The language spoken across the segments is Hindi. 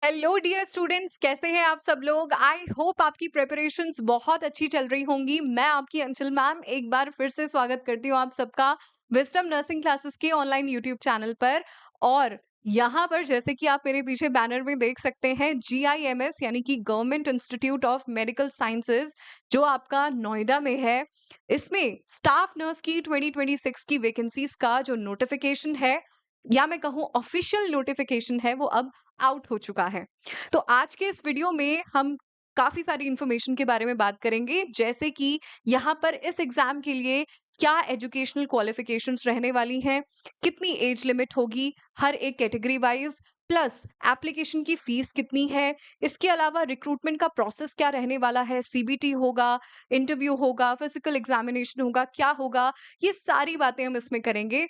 हेलो डियर स्टूडेंट्स, कैसे हैं आप सब लोग। आई होप आपकी प्रिपरेशंस बहुत अच्छी चल रही होंगी। मैं आपकी अंशुल मैम एक बार फिर से स्वागत करती हूँ आप सबका विजडम नर्सिंग क्लासेस के ऑनलाइन यूट्यूब चैनल पर। और यहाँ पर जैसे कि आप मेरे पीछे बैनर में देख सकते हैं, GIMS यानी कि government institute of medical sciences, जो आपका नोएडा में है। इसमें स्टाफ नर्स की 2026 की वैकेंसीज का जो नोटिफिकेशन है, या मैं कहूँ ऑफिशियल नोटिफिकेशन है, वो अब आउट हो चुका है। तो आज के इस वीडियो में हम काफ़ी सारी इन्फॉर्मेशन के बारे में बात करेंगे, जैसे कि यहाँ पर इस एग्ज़ाम के लिए क्या एजुकेशनल क्वालिफ़िकेशंस रहने वाली हैं, कितनी एज लिमिट होगी हर एक कैटेगरी वाइज़, प्लस एप्लीकेशन की फ़ीस कितनी है, इसके अलावा रिक्रूटमेंट का प्रोसेस क्या रहने वाला है, CBT होगा, इंटरव्यू होगा, फिज़िकल एग्ज़ामिनेशन होगा, क्या होगा, ये सारी बातें हम इसमें करेंगे।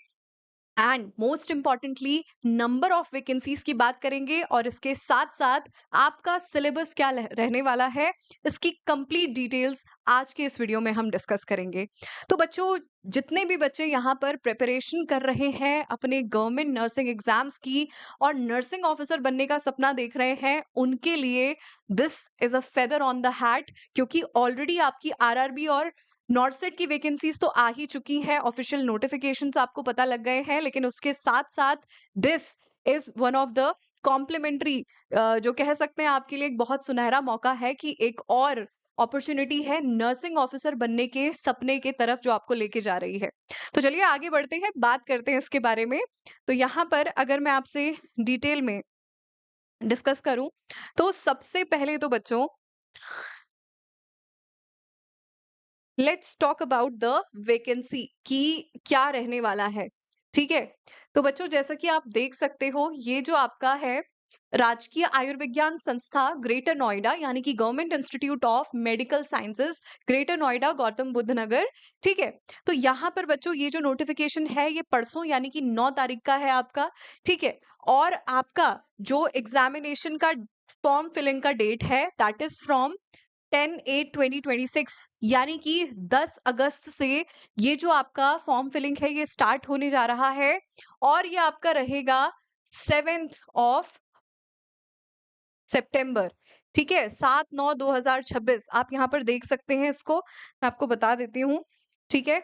And most importantly number of vacancies की बात करेंगे, और इसके साथ साथ आपका सिलेबस क्या रहने वाला है, इसकी कंप्लीट डिटेल्स आज के इस वीडियो में हम डिस्कस करेंगे। तो बच्चों, जितने भी बच्चे यहाँ पर प्रिपरेशन कर रहे हैं अपने गवर्नमेंट नर्सिंग एग्जाम्स की और नर्सिंग ऑफिसर बनने का सपना देख रहे हैं, उनके लिए this is a feather on the hat, क्योंकि ऑलरेडी आपकी RRB और नॉर्सेट की वैकेंसीज तो आ ही चुकी हैं, ऑफिशियल नोटिफिकेशंस आपको पता लग गए हैं, लेकिन उसके साथ साथ this is one of the complementary, जो कह सकते हैं आपके लिए एक बहुत सुनहरा मौका है कि एक और अपॉर्चुनिटी है नर्सिंग ऑफिसर बनने के सपने के तरफ जो आपको लेके जा रही है। तो चलिए आगे बढ़ते हैं, बात करते हैं इसके बारे में। तो यहाँ पर अगर मैं आपसे डिटेल में डिस्कस करूं, तो सबसे पहले तो बच्चों let's talk about the vacancy की क्या रहने वाला है। ठीक है, तो बच्चों जैसा कि आप देख सकते हो, ये जो आपका है राजकीय आयुर्विज्ञान संस्था ग्रेटर नोएडा, यानी कि government institute of medical sciences greater Noida, Gautam Buddh Nagar. ठीक है, तो यहाँ पर बच्चों ये जो नोटिफिकेशन है, ये परसों यानी कि 9 तारीख का है आपका। ठीक है, और आपका जो एग्जामिनेशन का फॉर्म फिलिंग का डेट है, दैट इज फ्रॉम 10/8/2026, यानी कि 10 अगस्त से ये जो आपका फॉर्म फिलिंग है, ये स्टार्ट होने जा रहा है, और ये आपका रहेगा 7th ऑफ सितंबर। ठीक है, 7/9/2026 आप यहाँ पर देख सकते हैं इसको, मैं आपको बता देती हूँ। ठीक है,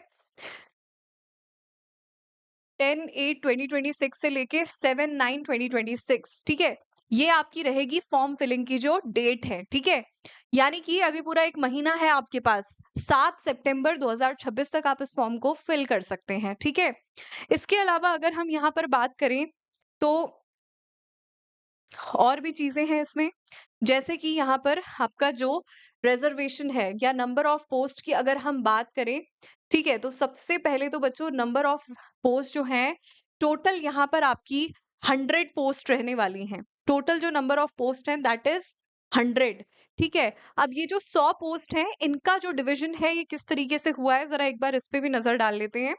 10/8/2026 से लेके 7/9/2026। ठीक है, ये आपकी रहेगी फॉर्म फिलिंग की जो डेट है। ठीक है, यानी कि अभी पूरा एक महीना है आपके पास, 7 सितंबर 2026 तक आप इस फॉर्म को फिल कर सकते हैं। ठीक है, इसके अलावा अगर हम यहाँ पर बात करें, तो और भी चीजें हैं इसमें, जैसे कि यहाँ पर आपका जो रिजर्वेशन है या नंबर ऑफ पोस्ट की अगर हम बात करें। ठीक है, तो सबसे पहले तो बच्चों नंबर ऑफ पोस्ट जो है, टोटल यहाँ पर आपकी 100 पोस्ट रहने वाली हैं। टोटल जो नंबर ऑफ पोस्ट है, दैट इज 100। ठीक है, अब ये जो 100 पोस्ट हैं, इनका जो डिवीजन है, ये किस तरीके से हुआ है, जरा एक बार इस पे भी नजर डाल लेते हैं।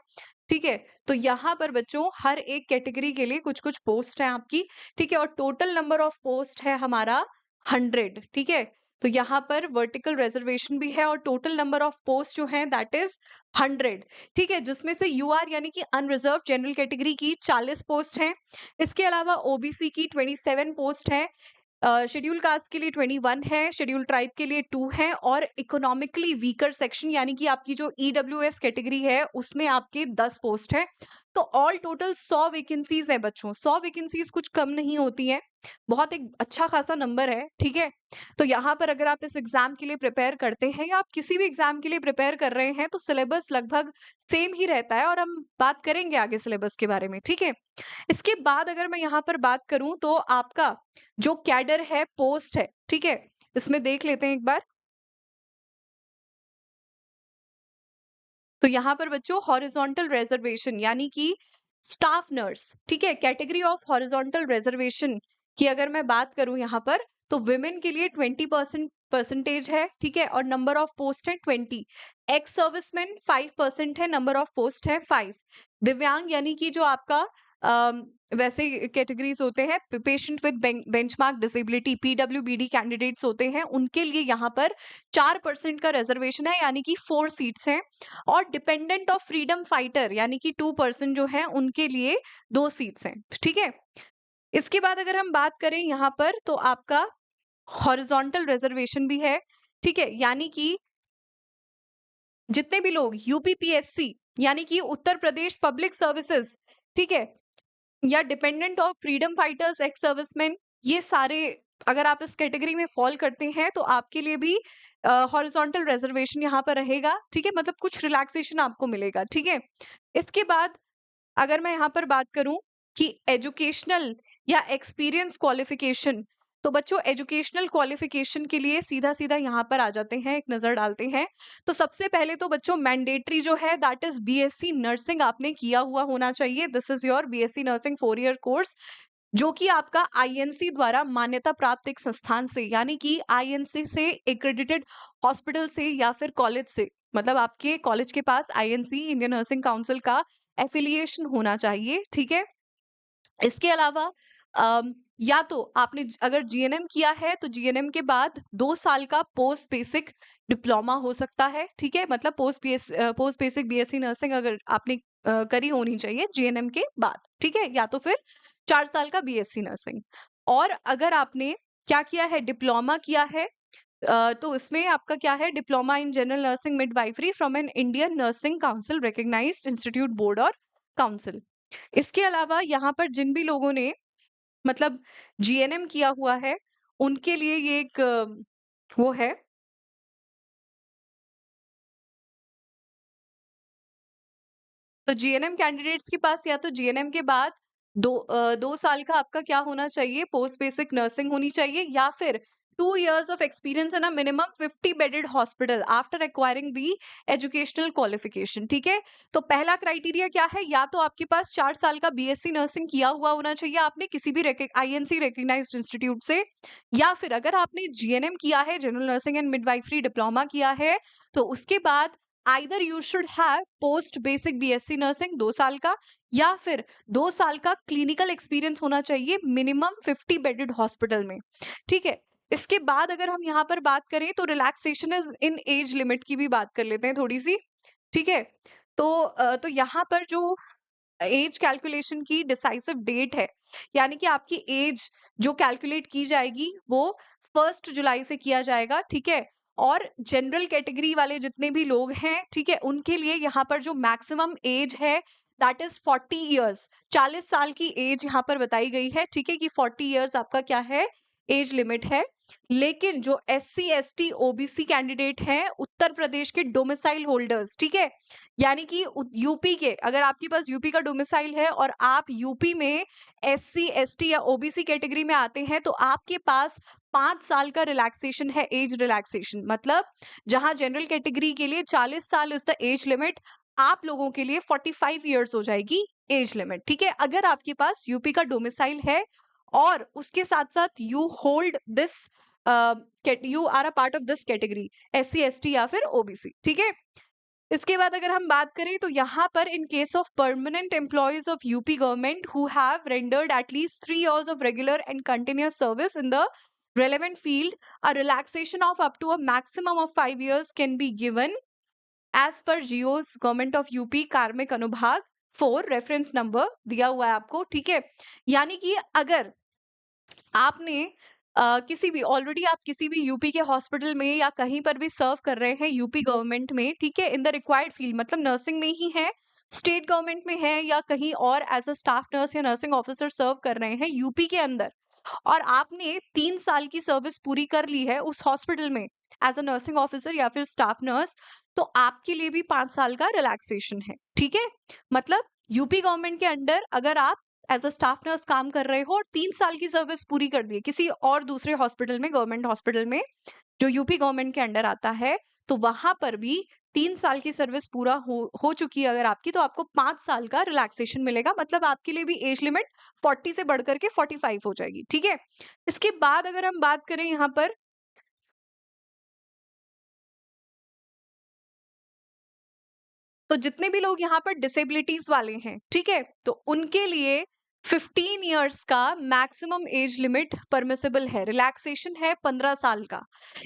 ठीक है, तो यहाँ पर बच्चों हर एक कैटेगरी के लिए कुछ कुछ पोस्ट है आपकी। ठीक है, और टोटल नंबर ऑफ पोस्ट है हमारा 100। ठीक है, तो यहाँ पर वर्टिकल रिजर्वेशन भी है, और टोटल नंबर ऑफ पोस्ट जो है, दैट इज 100। ठीक है, जिसमें से UR यानी कि अनरिजर्व जनरल कैटेगरी की 40 पोस्ट हैं। इसके अलावा OBC की 27 पोस्ट है, शेड्यूल कास्ट के लिए 21 है, शेड्यूल ट्राइब के लिए 2 है, और इकोनॉमिकली वीकर सेक्शन यानी कि आपकी जो EWS कैटेगरी है, उसमें आपके 10 पोस्ट है। तो ऑल टोटल 100 वैकेंसीज है बच्चों। 100 वैकेंसीज कुछ कम नहीं होती हैं, बहुत एक अच्छा खासा नंबर है। ठीक है, तो यहाँ पर अगर आप इस एग्जाम के लिए प्रिपेयर करते हैं, या आप किसी भी एग्जाम के लिए प्रिपेयर कर रहे हैं, तो सिलेबस लगभग सेम ही रहता है, और हम बात करेंगे आगे सिलेबस के बारे में। ठीक है, इसके बाद अगर मैं यहाँ पर बात करूं, तो आपका जो कैडर है, पोस्ट है। ठीक है, इसमें देख लेते हैं एक बार। तो यहाँ पर बच्चों हॉरिजॉन्टल रिजर्वेशन यानी कि स्टाफ नर्स, ठीक है, कैटेगरी ऑफ हॉरिजॉन्टल रिजर्वेशन की अगर मैं बात करूं यहाँ पर, तो विमेन के लिए 20% परसेंटेज है। ठीक है, और नंबर ऑफ पोस्ट है 20। एक्स सर्विसमैन 5% है, नंबर ऑफ पोस्ट है 5। दिव्यांग यानी कि जो आपका अम, वैसे कैटेगरीज होते हैं, patient with benchmark disability, PWBD candidates होते हैं, उनके लिए यहाँ पर 4% का रिजर्वेशन है, यानी कि 4 सीट्स हैं। और डिपेंडेंट ऑफ फ्रीडम फाइटर यानी कि 2% जो है, उनके लिए 2 सीट्स हैं। ठीक है, इसके बाद अगर हम बात करें यहाँ पर तो आपका हॉरिजॉन्टल रिजर्वेशन भी है, ठीक है? यानी कि जितने भी लोग यूपीपीएससी यानी कि उत्तर प्रदेश पब्लिक सर्विसेज, ठीक है? या dependent of freedom fighters, ex serviceman, ये सारे अगर आप इस कैटेगरी में फॉल करते हैं तो आपके लिए भी हॉरिजॉन्टल रिजर्वेशन यहाँ पर रहेगा, ठीक है? मतलब कुछ रिलैक्सेशन आपको मिलेगा, ठीक है? इसके बाद अगर मैं यहाँ पर बात करूँ कि एजुकेशनल या एक्सपीरियंस क्वालिफिकेशन, तो बच्चों एजुकेशनल क्वालिफिकेशन के लिए सीधा-सीधा यहाँ पर आ जाते हैं, एक नज़र डालते हैं। तो सबसे पहले तो बच्चों मैंडेटरी जो है दैट इज़ बीएससी नर्सिंग आपने किया हुआ होना चाहिए। This is your BSc nursing 4 year course, जो कि आपका आईएनसी द्वारा मान्यता प्राप्त एक संस्थान से यानी कि आईएनसी से एक्रेडिटेड हॉस्पिटल से या फिर कॉलेज से, मतलब आपके कॉलेज के पास आईएनसी इंडियन नर्सिंग काउंसिल का एफिलिएशन होना चाहिए, ठीक है? इसके अलावा या तो आपने अगर जीएनएम किया है तो जीएनएम के बाद 2 साल का पोस्ट बेसिक डिप्लोमा हो सकता है, ठीक है? मतलब पोस्ट बेसिक बीएससी नर्सिंग अगर आपने करी होनी चाहिए जीएनएम के बाद, ठीक है? या तो फिर 4 साल का बीएससी नर्सिंग। और अगर आपने क्या किया है, डिप्लोमा किया है, तो इसमें आपका क्या है, diploma in general nursing midwifery from an Indian Nursing Council recognised institute board और काउंसिल। इसके अलावा यहाँ पर जिन भी लोगों ने मतलब जीएनएम किया हुआ है, उनके लिए ये एक वो है, तो जीएनएम कैंडिडेट्स के पास या तो जीएनएम के बाद 2 साल का आपका क्या होना चाहिए, पोस्ट बेसिक नर्सिंग होनी चाहिए, या फिर 2 years of experience in a minimum 50 bedded hospital after acquiring the educational qualification, ठीक है? तो पहला क्राइटेरिया क्या है, या तो आपके पास 4 साल का बीएससी नर्सिंग किया हुआ होना चाहिए आपने किसी भी आईएनसी रिकॉग्नाइज्ड इंस्टीट्यूट से, या फिर अगर आपने जीएनएम किया है, general nursing and midwifery diploma किया है, तो उसके बाद either you should have post basic BSc nursing 2 साल का, या फिर 2 साल का क्लिनिकल एक्सपीरियंस होना चाहिए मिनिमम 50 बेडेड हॉस्पिटल में, ठीक है? इसके बाद अगर हम यहाँ पर बात करें तो relaxation is in age limit की भी बात कर लेते हैं थोड़ी सी, ठीक है? तो यहाँ पर जो एज कैलकुलेशन की डिसाइसिव डेट है, यानी कि आपकी एज जो कैलकुलेट की जाएगी वो 1 जुलाई से किया जाएगा, ठीक है? और जनरल कैटेगरी वाले जितने भी लोग हैं, ठीक है? उनके लिए यहाँ पर जो मैक्सिमम एज है दैट इज 40 इयर्स, 40 साल की एज यहाँ पर बताई गई है, ठीक है? कि 40 इयर्स आपका क्या है, एज लिमिट है। लेकिन जो एससी एसटी ओबीसी कैंडिडेट हैं, उत्तर प्रदेश के डोमिसाइल होल्डर्स, ठीक है? यानी कि यूपी के, अगर आपके पास यूपी का डोमिसाइल है और आप यूपी में एससी एसटी या ओबीसी कैटेगरी में आते हैं, तो आपके पास 5 साल का रिलैक्सेशन है, एज रिलैक्सेशन। मतलब जहां जनरल कैटेगरी के लिए 40 साल इज द एज लिमिट, आप लोगों के लिए 45 इयर्स हो जाएगी एज लिमिट, ठीक है? अगर आपके पास यूपी का डोमिसाइल है और उसके साथ साथ you hold this, you are a part of this category, SC ST या फिर ओबीसी, ठीक है? इसके बाद अगर हम बात करें तो यहाँ पर in case of permanent employees of UP government who have rendered at least 3 years of regular and continuous service in the relevant field, a relaxation of up to a maximum of 5 years can be given as per Zeus government of UP कार्मिक अनुभाग 4 रेफरेंस नंबर दिया हुआ है आपको, ठीक है? यानी कि अगर आपने किसी भी ऑलरेडी आप किसी भी यूपी के हॉस्पिटल में या कहीं पर भी सर्व कर रहे हैं यूपी गवर्नमेंट में, ठीक है? इन द रिक्वायर्ड फील्ड, मतलब नर्सिंग में ही है, स्टेट गवर्नमेंट में है या कहीं और एज अ स्टाफ नर्स या नर्सिंग ऑफिसर सर्व कर रहे हैं यूपी के अंदर, और आपने 3 साल की सर्विस पूरी कर ली है उस हॉस्पिटल में एज अ नर्सिंग ऑफिसर या फिर स्टाफ नर्स, तो आपके लिए भी 5 साल का रिलैक्सेशन है, ठीक है? मतलब यूपी गवर्नमेंट के अंडर अगर आप एज अ स्टाफ नर्स काम कर रहे हो और 3 साल की सर्विस पूरी कर दी है किसी और दूसरे हॉस्पिटल में, गवर्नमेंट हॉस्पिटल में जो यूपी गवर्नमेंट के अंडर आता है, तो वहां पर भी 3 साल की सर्विस पूरा हो चुकी है अगर आपकी, तो आपको 5 साल का रिलैक्सेशन मिलेगा। मतलब आपके लिए भी एज लिमिट 40 से बढ़ करके 45 हो जाएगी, ठीक है? इसके बाद अगर हम बात करें यहाँ पर, तो जितने भी लोग यहाँ पर डिसेबिलिटीज वाले हैं, ठीक है? तो उनके लिए 15 इयर्स का मैक्सिमम एज लिमिट परमिसिबल है, रिलैक्सेशन है 15 साल का।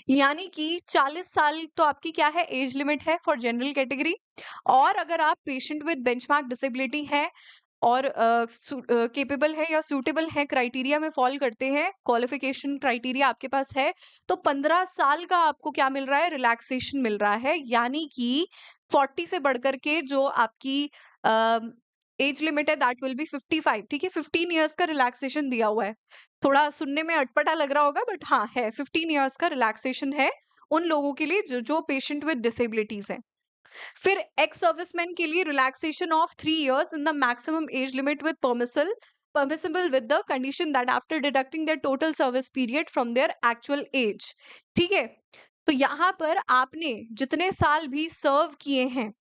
यानी कि 40 साल तो आपकी क्या है, एज लिमिट है फॉर जनरल कैटेगरी। और अगर आप पेशेंट विद बेंचमार्क डिसेबिलिटी है और केपेबल है या सूटेबल है, क्राइटेरिया में फॉल करते हैं, क्वालिफिकेशन क्राइटेरिया आपके पास है, तो 15 साल का आपको क्या मिल रहा है, रिलैक्सेशन मिल रहा है। यानी कि 40 से बढ़कर के जो आपकी एज लिमिट है दैट विल बी 55, ठीक है। 15 इयर्स का रिलैक्सेशन दिया हुआ है। थोड़ा सुनने में अटपटा लग रहा होगा बट हाँ है, 15 इयर्स का रिलैक्सेशन है उन लोगों के लिए जो पेशेंट विद डिसेबिलिटीज हैं। फिर एक्स सर्विसमैन के लिए relaxation of 3 years in the maximum age limit with permissible with the condition that after deducting their total service period from their actual age, ठीक है। तो यहाँ पर आपने जितने साल भी सर्व किए हैं,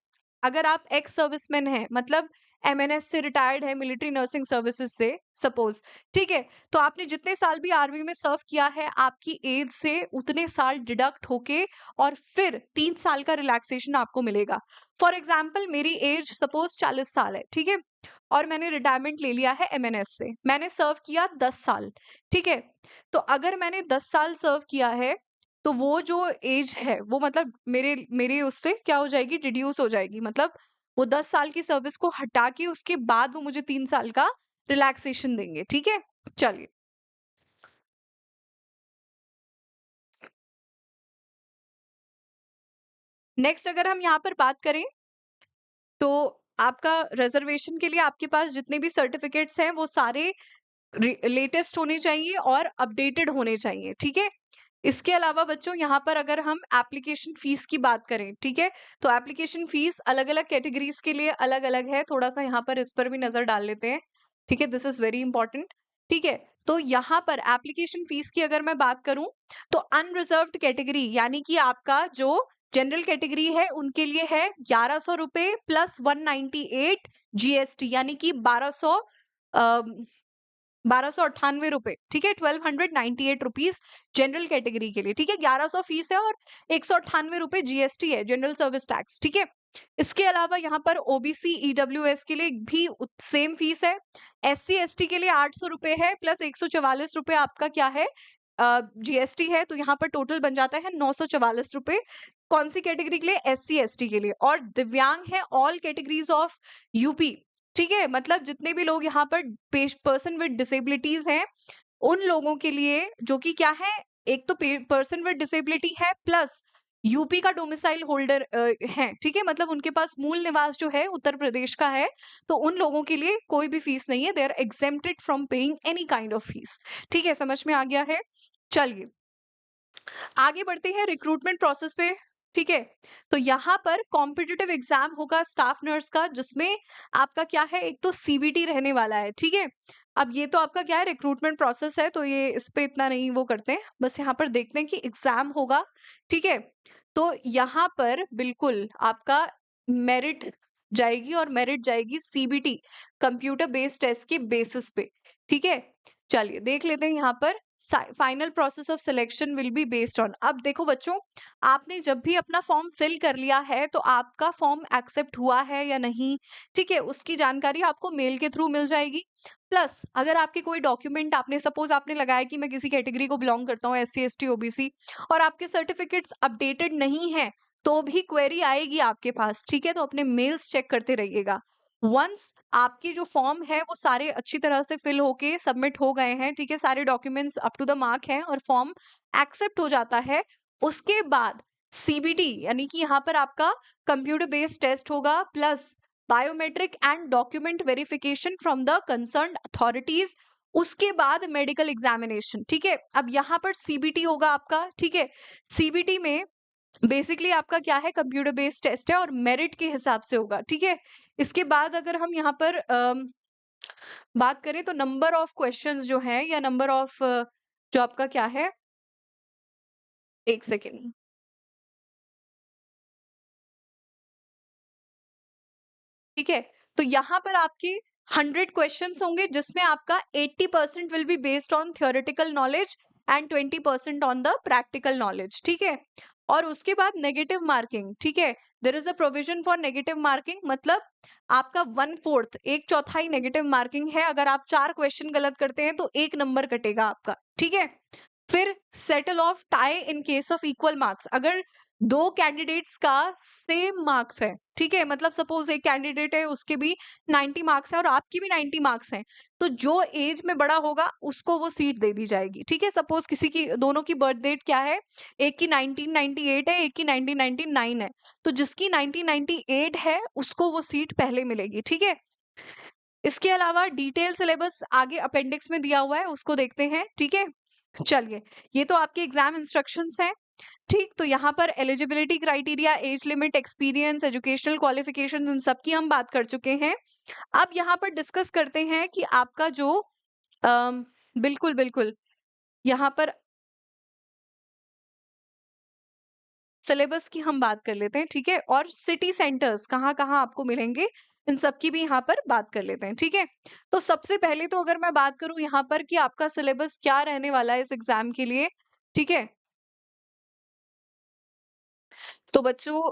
अगर आप एक्स सर्विसमैन हैं मतलब एमएनएस से रिटायर्ड है, मिलिट्री नर्सिंग सर्विसेज से सपोज, ठीक है, तो आपने जितने साल भी आर्मी में सर्व किया है, आपकी एज से उतने साल डिडक्ट होके और फिर 3 साल का रिलैक्सेशन आपको मिलेगा। फॉर एग्जाम्पल मेरी एज सपोज 40 साल है, ठीक है, और मैंने रिटायरमेंट ले लिया है एमएनएस से, मैंने सर्व किया 10 साल, ठीक है। तो अगर मैंने 10 साल सर्व किया है तो वो जो एज है वो मतलब मेरे मेरे उससे क्या हो जाएगी, डिड्यूस हो जाएगी। मतलब वो 10 साल की सर्विस को हटा के उसके बाद वो मुझे 3 साल का रिलैक्सेशन देंगे, ठीक है। चलिए नेक्स्ट अगर हम यहाँ पर बात करें तो आपका रिजर्वेशन के लिए आपके पास जितने भी सर्टिफिकेट्स हैं वो सारे लेटेस्ट होने चाहिए और अपडेटेड होने चाहिए, ठीक है। इसके अलावा बच्चों यहाँ पर अगर हम एप्लीकेशन फीस की बात करें, ठीक है, तो एप्लीकेशन फीस अलग अलग कैटेगरीज के लिए अलग अलग है। थोड़ा सा यहाँ पर इस पर भी नजर डाल लेते हैं, ठीक है, दिस इज वेरी इंपॉर्टेंट, ठीक है। तो यहाँ पर एप्लीकेशन फीस की अगर मैं बात करूं तो अनरिजर्व्ड कैटेगरी यानी कि आपका जो जनरल कैटेगरी है उनके लिए है 1100 रुपए प्लस 198 जीएसटी, यानी कि 1298 रुपए, ठीक है, 1298 रुपीज जनरल कैटेगरी के लिए, ठीक है। 1100 फीस है और 198 रुपए जीएसटी है, जनरल सर्विस टैक्स, ठीक है। इसके अलावा यहाँ पर ओबीसी ईडब्ल्यूएस के लिए भी सेम फीस है। एससी एसटी के लिए 800 रुपए है प्लस 144 रुपए आपका क्या है, जीएसटी है, तो यहाँ पर टोटल बन जाता है 944 रुपए। कौन सी कैटेगरी के लिए, एससी एसटी के लिए। और दिव्यांग है ऑल कैटेगरीज ऑफ यूपी, ठीक है, मतलब जितने भी लोग यहाँ पर पर्सन विद डिसेबिलिटीज हैं उन लोगों के लिए जो कि क्या है, एक तो पर्सन विद डिसेबिलिटी है प्लस यूपी का डोमिसाइल होल्डर है, ठीक है, मतलब उनके पास मूल निवास जो है उत्तर प्रदेश का है, तो उन लोगों के लिए कोई भी फीस नहीं है, they are exempted from paying any kind of fees, ठीक है, समझ में आ गया है। चलिए आगे बढ़ते हैं रिक्रूटमेंट प्रोसेस पे, ठीक है। तो यहाँ पर कॉम्पिटिटिव एग्जाम होगा स्टाफ नर्स का, जिसमें आपका क्या है, एक तो सीबीटी रहने वाला है, ठीक है। अब ये तो आपका क्या है, रिक्रूटमेंट प्रोसेस है, तो ये इस पे इतना नहीं वो करते हैं, बस यहाँ पर देखते हैं कि एग्जाम होगा, ठीक है। तो यहाँ पर बिल्कुल आपका मेरिट जाएगी और मेरिट जाएगी सीबीटी कंप्यूटर बेस्ड टेस्ट के बेसिस पे, ठीक है। चलिए देख लेते हैं यहाँ पर final process of selection will be based on. अब देखो बच्चों, आपने जब भी अपना फॉर्म फिल कर लिया है तो आपका फॉर्म एक्सेप्ट हुआ है या नहीं, ठीक है, उसकी जानकारी आपको मेल के थ्रू मिल जाएगी। प्लस अगर आपके कोई डॉक्यूमेंट आपने सपोज आपने लगाया कि मैं किसी कैटेगरी को बिलोंग करता हूँ, एससी एसटी ओबीसी, और आपके सर्टिफिकेट्स अपडेटेड नहीं है तो भी क्वेरी आएगी आपके पास, ठीक है, तो अपने मेल्स चेक करते रहिएगा। वंस आपकी जो फॉर्म है वो सारे अच्छी तरह से फिल होके सबमिट हो गए हैं, ठीक है, सारे documents up to the mark हैं और फॉर्म एक्सेप्ट हो जाता है, उसके बाद सीबीटी यानी कि यहाँ पर आपका कंप्यूटर बेस्ड टेस्ट होगा plus biometric and document verification from the concerned authorities, उसके बाद मेडिकल एग्जामिनेशन, ठीक है। अब यहाँ पर सीबीटी होगा आपका, ठीक है। सीबीटी में बेसिकली आपका क्या है, कंप्यूटर बेस्ड टेस्ट है और मेरिट के हिसाब से होगा, ठीक है। इसके बाद अगर हम यहाँ पर बात करें तो नंबर ऑफ क्वेश्चंस जो है या नंबर ऑफ जो आपका क्या है, एक सेकेंड, ठीक है। तो यहाँ पर आपके 100 क्वेश्चंस होंगे जिसमें आपका 80% will be based on theoretical knowledge and 20% on the practical knowledge, ठीक है। और उसके बाद नेगेटिव मार्किंग, ठीक है, there is a provision for negative marking, मतलब आपका 1/4 एक चौथाई नेगेटिव मार्किंग है, अगर आप 4 क्वेश्चन गलत करते हैं तो 1 नंबर कटेगा आपका, ठीक है। फिर settle of tie in case of equal marks, अगर 2 कैंडिडेट्स का सेम मार्क्स है, ठीक है? मतलब सपोज़ एक कैंडिडेट है उसके भी 90 मार्क्स हैं और आपकी भी 90 मार्क्स हैं, तो जो एज में बड़ा होगा उसको वो सीट दे दी जाएगी, ठीक है? सपोज़ किसी की दोनों की बर्थ डेट क्या है? एक की 1998 है, एक की 1999 है, तो जिसकी 1998 है उसको वो सीट पहले मिलेगी, ठीक है? इसके अलावा डिटेल सिलेबस आगे अपेंडिक्स में दिया हुआ है, उसको देखते हैं, ठीक है? चलिए, ये तो आपके एग्ज़ाम इंस्ट्रक्शंस हैं, ठीक? तो यहाँ पर eligibility criteria, age limit, experience, educational qualifications इन सब की हम बात कर चुके हैं। अब यहाँ पर डिस्कस करते हैं कि आपका जो बिल्कुल, बिल्कुल, यहाँ पर सिलेबस की हम बात कर लेते हैं, ठीक है? और सिटी सेंटर्स कहाँ-कहाँ आपको मिलेंगे, इन सब की भी यहाँ पर बात कर लेते हैं, ठीक है? तो सबसे पहले तो अगर मैं बात करूँ यहाँ पर कि आपका सिलेबस क्या रहने वाला है इस एग्ज़ाम के लिए, ठीक है? तो बच्चों,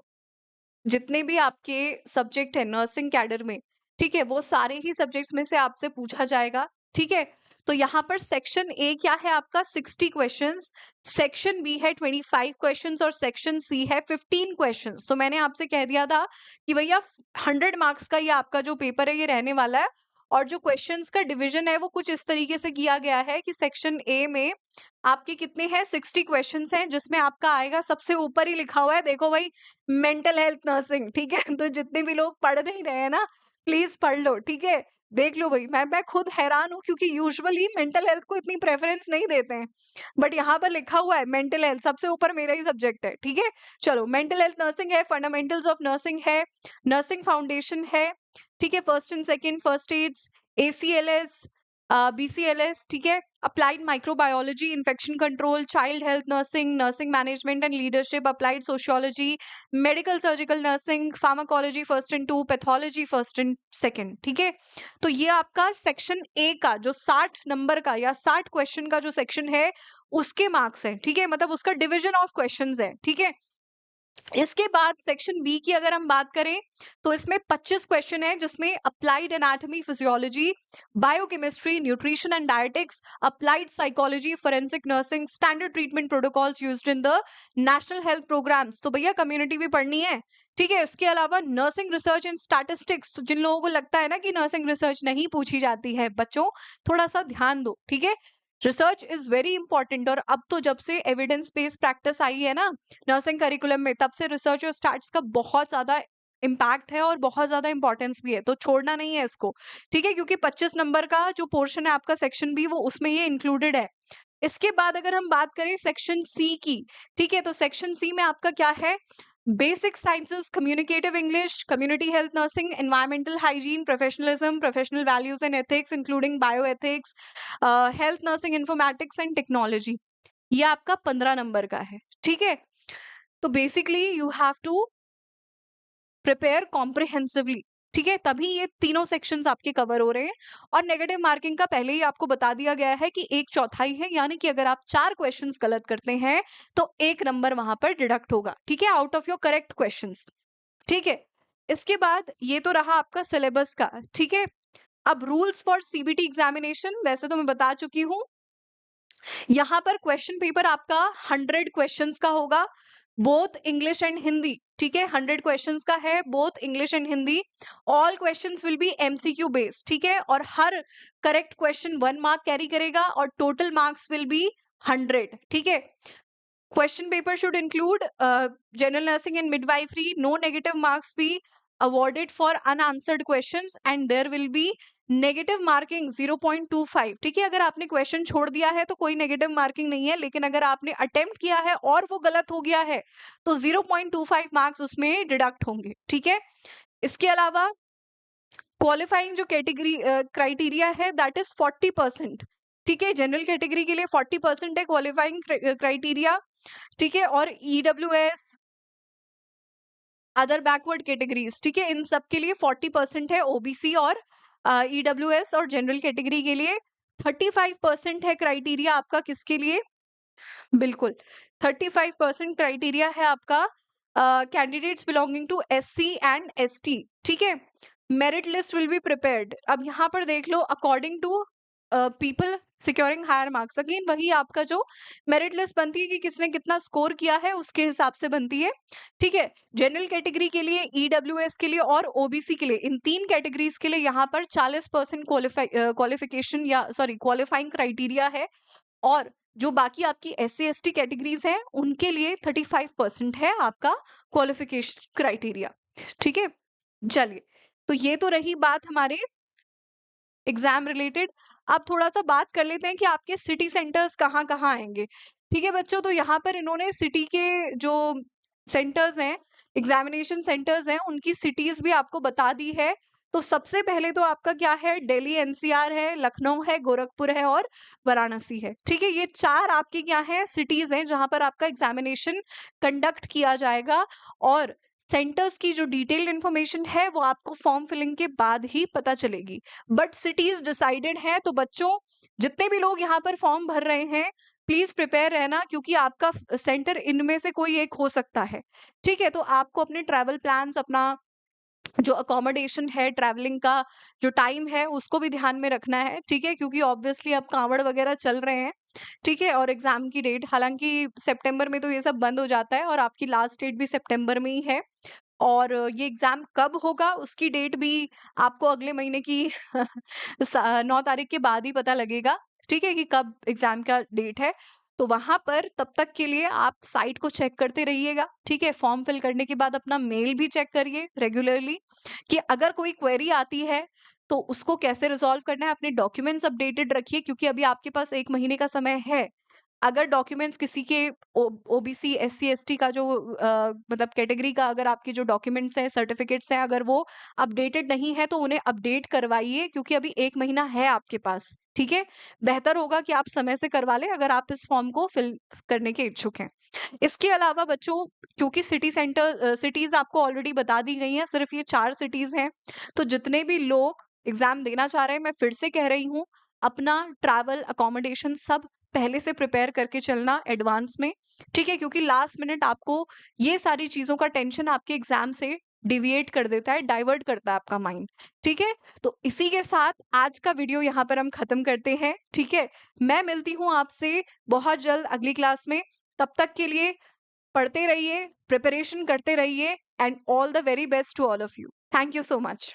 जितने भी आपके सब्जेक्ट हैं नर्सिंग कैडर में, ठीक है? वो सारे ही सब्जेक्ट्स में से आपसे पूछा जाएगा, ठीक है? तो यहाँ पर सेक्शन ए क्या है आपका 60 क्वेश्चंस, सेक्शन बी है 25 क्वेश्चंस और सेक्शन सी है 15 क्वेश्चंस। तो मैंने आपसे कह दिया था कि भैया 100 मार्क्स का ये आपका जो पेपर है ये रहने वाला है और जो क्वेश्चंस का डिवीजन है वो कुछ इस तरीके से किया गया है कि सेक्शन ए में आपके कितने हैं 60 क्वेश्चंस हैं जिसमें आपका आएगा सबसे ऊपर ही लिखा हुआ है, देखो भाई, मेंटल हेल्थ नर्सिंग, ठीक है? तो जितने भी लोग पढ़ नहीं रहे हैं ना, प्लीज़ पढ़ लो, ठीक है? देख लो भई, मैं खुद हैरान हूँ क्योंकि यूजुअली मेंटल हेल्थ को इतनी प्रेफ़रेंस नहीं देते हैं। बट यहाँ पर लिखा हुआ है मेंटल हेल्थ सबसे ऊपर मेरा ही सब्जेक्ट है, ठीक है? चलो, मेंटल हेल्थ नर्सिंग है, फंडामेंटल्स ऑफ नर्सिंग है, नर्सिंग फाउंडेशन है, ठीक है? First and second first aids, ACLS, BCLS, ठीक है? Applied microbiology, infection control, child health nursing, nursing management and leadership, applied sociology, medical surgical nursing, pharmacology first and 2, pathology first and second, ठीक है? तो ये आपका सेक्शन ए का जो 60 नंबर का या 60 क्वेश्चन का जो सेक्शन है, उसके मार्क्स हैं, ठीक है? मतलब उसका डिवीजन ऑफ क्वेश्चंस है, ठीक है? इसके बाद सेक्शन बी की अगर हम बात करें तो इसमें 25 क्वेश्चन है जिसमें applied anatomy, physiology, biochemistry, nutrition and dietetics, applied psychology, forensic nursing, standard treatment protocols used in the national health programmes. तो भैया कम्युनिटी भी पढ़नी है, ठीक है? इसके अलावा नर्सिंग रिसर्च एंड स्टैटिस्टिक्स, तो जिन लोगों को लगता है ना कि नर्सिंग रिसर्च नहीं पूछी जाती है, बच्चों थोड़ा सा ध्यान दो, ठीक है? रिसर्च इज वेरी इंपॉर्टेंट और अब तो जब से एविडेंस बेस्ड प्रैक्टिस आई है ना नर्सिंग करिकुलम में, तब से रिसर्च और स्टैट्स का बहुत ज़्यादा इम्पैक्ट है और बहुत ज़्यादा इंपॉर्टेंस भी है, तो छोड़ना नहीं है इसको, ठीक है? क्योंकि 25 नंबर का जो पोर्शन है आपका सेक्शन बी, वो उसमें ये इंक्लूडेड है। इसके बाद अगर हम बात करें सेक्शन सी की, ठीक है? तो सेक्शन सी में आपका क्या है? Basic sciences, communicative English, community health nursing, environmental hygiene, professionalism, professional values and ethics including bioethics, health nursing, informatics and technology. ये आपका 15 नंबर का है, ठीक है? तो basically you have to prepare comprehensively, ठीक है? तभी ये तीनों सेक्शंस आपके कवर हो रहे हैं और नेगेटिव मार्किंग का पहले ही आपको बता दिया गया है कि 1/4 है, यानी कि अगर आप 4 क्वेश्चंस गलत करते हैं तो 1 नंबर वहां पर डिडक्ट होगा, ठीक है? Out of your correct questions, ठीक है? इसके बाद ये तो रहा आपका सिलेबस का, ठीक है? अब रूल्स फॉर सीबीटी एग्जामिनेशन वैसे तो मैं बता चुकी हूँ। यहाँ पर क्वेश्चन पेपर आपका 100 क्वेश्चंस का होगा, बोथ इंग्लिश एंड हिंदी, ठीक है? 100 क्वेश्चंस का है, both English and Hindi. All questions will be MCQ based, ठीक है? और हर करेक्ट क्वेश्चन 1 मार्क कैरी करेगा और टोटल मार्क्स विल बी 100, ठीक है? Question paper should include general nursing and midwifery. No negative marks be awarded for unanswered questions and there will be negative marking 0.25, ठीक है? अगर आपने क्वेश्चन छोड़ दिया है तो कोई नेगेटिव मार्किंग नहीं है, लेकिन अगर आपने अटेम्प्ट किया है और वो गलत हो गया है तो 0.25 मार्क्स उसमें डिडक्ट होंगे, ठीक है? इसके अलावा क्वालिफाइंग जो कैटेगरी क्राइटेरिया है दैट इज 40%, ठीक है? जनरल कैटेगरी के लिए 40% है क्वालिफाइंग क्राइटेरिया, ठीक है? और ईडब्ल्यूएस, अदर बैकवर्ड कैटेगरीज, ठीक है? इन सब के लिए 40% है, ओबीसी और ईडब्ल्यूएस और जनरल कैटेगरी के लिए 35% है क्राइटेरिया आपका किसके लिए? बिल्कुल, 35% क्राइटेरिया है आपका candidates belonging to SC and ST, ठीक है? Merit list will be prepared. अब यहाँ पर देख लो, according to people securing higher marks. Again वही आपका जो मेरिट लिस्ट बनती है कि किसने कितना स्कोर किया है उसके हिसाब से बनती है, ठीक है। जनरल कैटेगरी के लिए, ईडब्ल्यूएस के लिए और ओबीसी के लिए, इन 3 कैटेगरीज के लिए यहाँ पर 40% क्वालिफिकेशन या सॉरी क्वालिफाइंग क्राइटेरिया है, और जो बाकी आपकी एससी एसटी कैटेगरीज हैं उनके लिए 35% है आपका क्वालिफिकेशन क्राइटेरिया, ठीक है। चलिए, तो ये तो रही बात हमारे एग्जाम रिलेटेड। अब थोड़ा-सा बात कर लेते हैं कि आपके सिटी सेंटर्स कहाँ-कहाँ आएँगे। ठीक है बच्चों, तो यहाँ पर इन्होंने सिटी के जो सेंटर्स हैं, एग्जामिनेशन सेंटर्स हैं, उनकी सिटीज़ भी आपको बता दी है। तो सबसे पहले तो आपका क्या है, दिल्ली एनसीआर है, लखनऊ है, गोरखपुर है और वाराणसी है। ठीक है, ये 4 आपकी क्या हैं, सिटीज़ हैं जहाँ पर आपका एग्जामिनेशन कंडक्ट किया जाएगा, और सेंटर्स की जो डिटेल्ड इन्फॉर्मेशन है वो आपको फॉर्म फिलिंग के बाद ही पता चलेगी। बट सिटीज डिसाइडेड है, तो बच्चों जितने भी लोग यहाँ पर फॉर्म भर रहे हैं, प्लीज प्रिपेयर रहना, क्योंकि आपका सेंटर इनमें से कोई एक हो सकता है। ठीक है, तो आपको अपने ट्रैवल प्लान्स, अपना जो अकोमोडेशन है, ट्रैवलिंग का जो टाइम है, उसको भी ध्यान में रखना है, ठीक है, क्योंकि ऑब्वियसली अब कांवड़ वगैरह चल रहे हैं, ठीक है। और एग्जाम की डेट, हालांकि सितंबर में तो ये सब बंद हो जाता है, और आपकी लास्ट डेट भी सितंबर में ही है, और ये एग्ज़ाम कब होगा उसकी डेट भी आपको अगले महीने की 9 तारीख के बाद ही पता लगेगा, ठीक है, कि कब एग्ज़ाम का डेट है। तो वहाँ पर तब तक के लिए आप साइट को चेक करते रहिएगा, ठीक है? फॉर्म फिल करने के बाद अपना मेल भी चेक करिए रेगुलरली, कि अगर कोई क्वेरी आती है, तो उसको कैसे रिज़ॉल्व करना है। अपने डॉक्यूमेंट्स अपडेटेड रखिए, क्योंकि अभी आपके पास 1 महीने का समय है। अगर डॉक्यूमेंट्स किसी के ओबीसी, एससी, एसटी का जो मतलब कैटेगरी का, अगर आपके जो डॉक्यूमेंट्स हैं, सर्टिफिकेट्स हैं, अगर वो अपडेटेड नहीं है, तो उन्हें अपडेट करवाइए, क्योंकि अभी 1 महीना है आपके पास, ठीक है? बेहतर होगा कि आप समय से करवा लें, अगर आप इस फॉर्म को फिल करने के इच्छुक हैं। इसके अलावा बच्चों, क्योंकि सिटीज़ आपको ऑलरेडी बता दी गई हैं, सिर्फ ये 4 सिटीज़ हैं, तो जितने भी लोग एग्ज़ाम देना चाह रहे हैं, मैं फिर से कह रही हूँ, अपना ट्रैवल, अकोमोडेशन सब पहले से प्रिपेयर करके चलना एडवांस में, ठीक है? क्योंकि लास्ट मिनट आपको ये सारी चीज़ों का टेंशन आपके एग्ज़ाम से डिविएट कर देता है, डाइवर्ट करता है आपका माइंड, ठीक है? तो इसी के साथ आज का वीडियो यहाँ पर हम खत्म करते हैं, ठीक है? मैं मिलती हूँ आपसे बहुत जल्द अगली क्लास में, तब तक के लिए पढ़ते रहिए, प्रिपरेशन करते रहिए, and all the very best to all of you. Thank you so much.